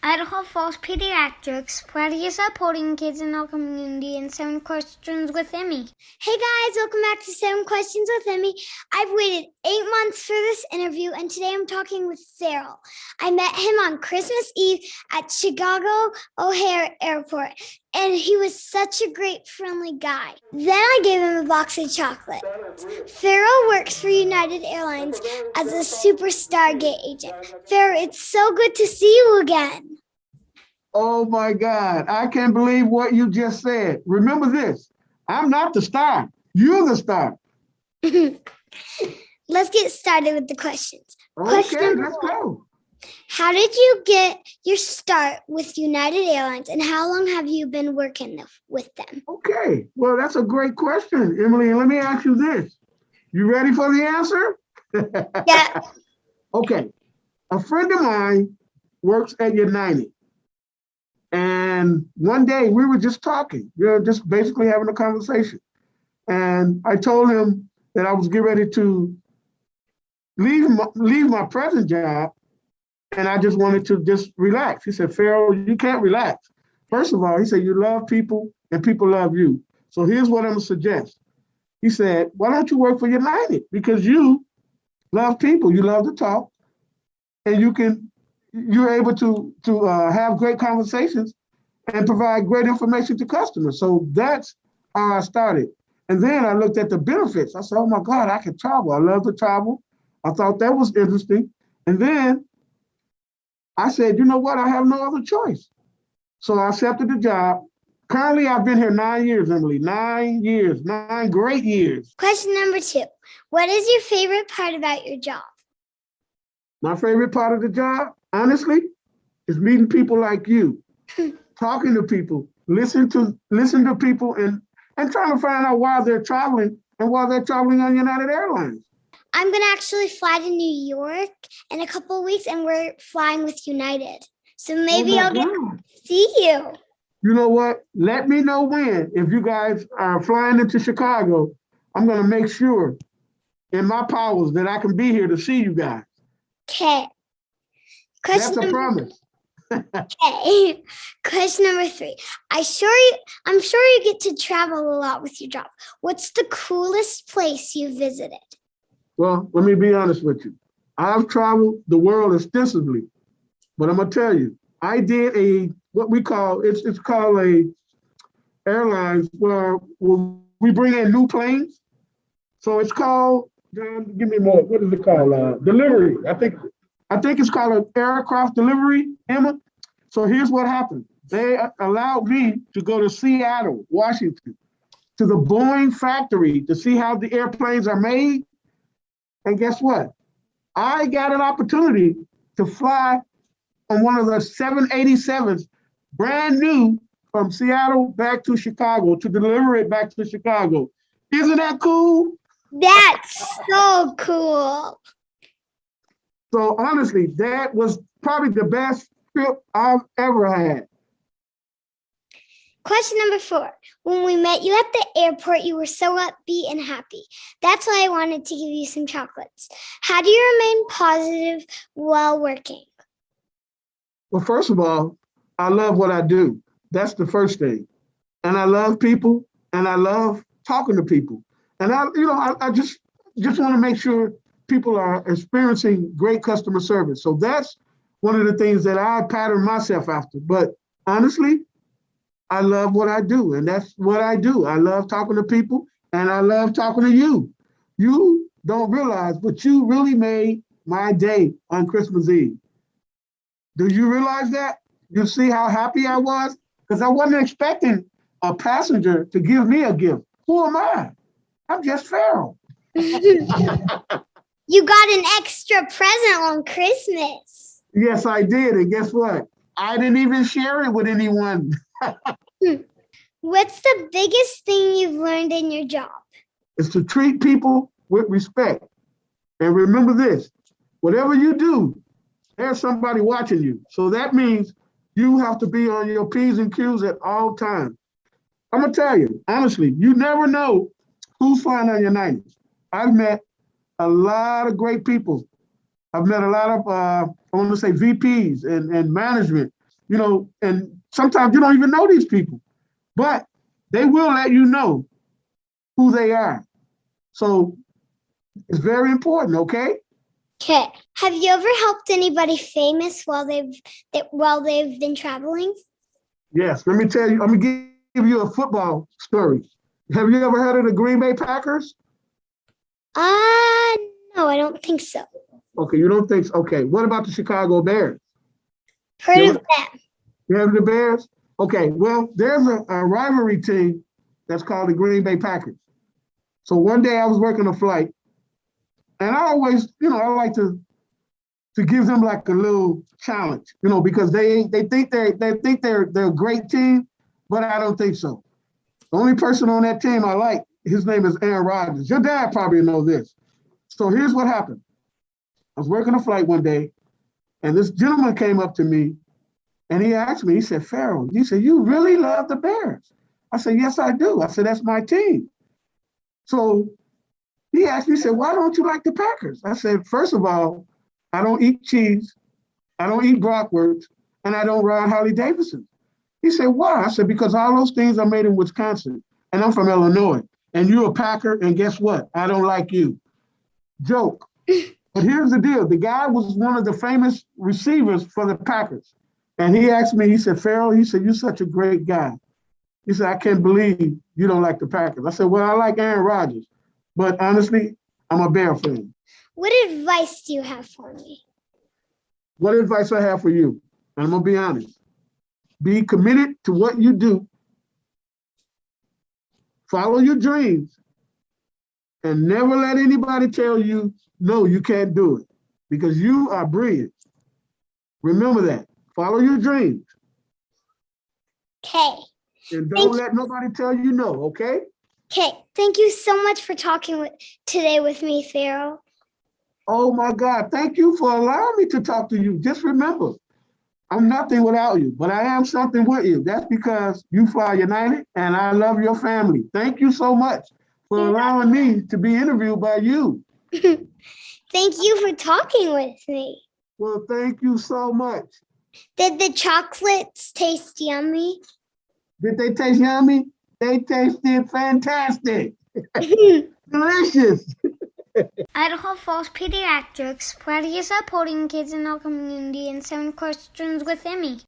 Idaho Falls Pediatrics, proudly supporting kids in our community in 7 Questions with Emmy. Hey guys, welcome back to 7 Questions with Emmy. I've waited 8 months for this interview, and today I'm talking with Farrell. I met him on Christmas Eve at Chicago O'Hare Airport, and he was such a great, friendly guy. Then I gave him a box of chocolates. Farrell works for United Airlines as a superstar gate agent. Farrell, it's so good to see you again. Oh my God, I can't believe what you just said. Remember this, I'm not the star. You're the star. Let's get started with the questions. Okay, let's go. How did you get your start with United Airlines, and how long have you been working with them? Okay, well, that's a great question, Emily. Let me ask you this. You ready for the answer? Yeah. Okay, a friend of mine works at United. And one day we were just talking, just basically having a conversation. And I told him that I was getting ready to leave my present job, and I just wanted to just relax. He said, Farrell, you can't relax. First of all, he said, you love people and people love you. So here's what I'm gonna suggest. He said, why don't you work for United? Because you love people, you love to talk, and you're able to have great conversations and provide great information to customers. So that's how I started. And then I looked at the benefits. I said, oh my God, I can travel. I love to travel. I thought that was interesting. And then I said, you know what? I have no other choice. So I accepted the job. Currently, I've been here 9 years, Emily. 9 years, 9 great years. Question number 2. What is your favorite part about your job? My favorite part of the job, honestly, is meeting people like you, talking to people, listen to people, and trying to find out why they're traveling and why they're traveling on United Airlines. I'm going to actually fly to New York in a couple of weeks, and we're flying with United. So maybe I'll get to see you. You know what? Let me know when. If you guys are flying into Chicago, I'm going to make sure in my powers that I can be here to see you guys. Okay. That's a promise. Okay. Question number 3. I'm sure you get to travel a lot with your job. What's the coolest place you visited? Well, let me be honest with you. I've traveled the world extensively, but I'm gonna tell you, I did what we call it's called a airlines where we bring in new planes. So it's called, give me more. What is it called? Delivery. I think it's called an aircraft delivery, Emma. So here's what happened. They allowed me to go to Seattle, Washington, to the Boeing factory to see how the airplanes are made. And guess what? I got an opportunity to fly on one of the 787s, brand new, from Seattle back to Chicago, to deliver it back to Chicago. Isn't that cool? That's so cool. So honestly, that was probably the best trip I've ever had. Question number 4. When we met you at the airport, you were so upbeat and happy. That's why I wanted to give you some chocolates. How do you remain positive while working? Well, first of all, I love what I do. That's the first thing. And I love people, and I love talking to people. And I just want to make sure people are experiencing great customer service. So that's one of the things that I pattern myself after. But honestly, I love what I do, and that's what I do. I love talking to people, and I love talking to you. You don't realize, but you really made my day on Christmas Eve. Do you realize that? You see how happy I was? Because I wasn't expecting a passenger to give me a gift. Who am I? I'm just Farrell. You got an extra present on Christmas. Yes, I did. And guess what? I didn't even share it with anyone. What's the biggest thing you've learned in your job? It's to treat people with respect. And remember this, whatever you do, there's somebody watching you. So that means you have to be on your P's and Q's at all times. I'm gonna tell you, honestly, you never know who's flying on your 90s. I've met a lot of great people. I've met a lot of, I want to say VPs and management and sometimes you don't even know these people, but they will let you know who they are. So it's very important, okay? Okay. Have you ever helped anybody famous while they've been traveling? Yes, let me tell you, I'm gonna give you a football story. Have you ever heard of the Green Bay Packers? No, I don't think so. Okay, you don't think so. Okay, what about the Chicago Bears? Heard of them. You heard of the Bears? Okay, well, there's a rivalry team that's called the Green Bay Packers. So one day I was working a flight, and I always, I like to give them like a little challenge, because they think they're a great team, but I don't think so. The only person on that team I like, his name is Aaron Rodgers. Your dad probably know this. So here's what happened. I was working a flight one day, and this gentleman came up to me, and he asked me, he said, Farrell, he said, you really love the Bears? I said, yes, I do. I said, that's my team. So he asked me, he said, why don't you like the Packers? I said, first of all, I don't eat cheese, I don't eat bratwurst, and I don't ride Harley Davidson. He said, why? I said, because all those things are made in Wisconsin, and I'm from Illinois, and you're a Packer, and guess what? I don't like you. Joke. But here's the deal. The guy was one of the famous receivers for the Packers. And he asked me, he said, Farrell, he said, you're such a great guy. He said, I can't believe you don't like the Packers. I said, well, I like Aaron Rodgers, but honestly, I'm a Bear fan. What advice do you have for me? What advice I have for you? And I'm going to be honest. Be committed to what you do. Follow your dreams. And never let anybody tell you, no, you can't do it. Because you are brilliant. Remember that. Follow your dreams. Okay. And don't let nobody tell you no, okay? Okay. Thank you so much for talking today with me, Farrell. Oh my God. Thank you for allowing me to talk to you. Just remember, I'm nothing without you, but I am something with you. That's because you fly United and I love your family. Thank you so much for allowing me to be interviewed by you. Thank you for talking with me. Well, thank you so much. Did the chocolates taste yummy? Did they taste yummy? They tasted fantastic. Delicious. Idaho Falls Pediatrics, proud of supporting kids in our community and 7 questions with Emmy.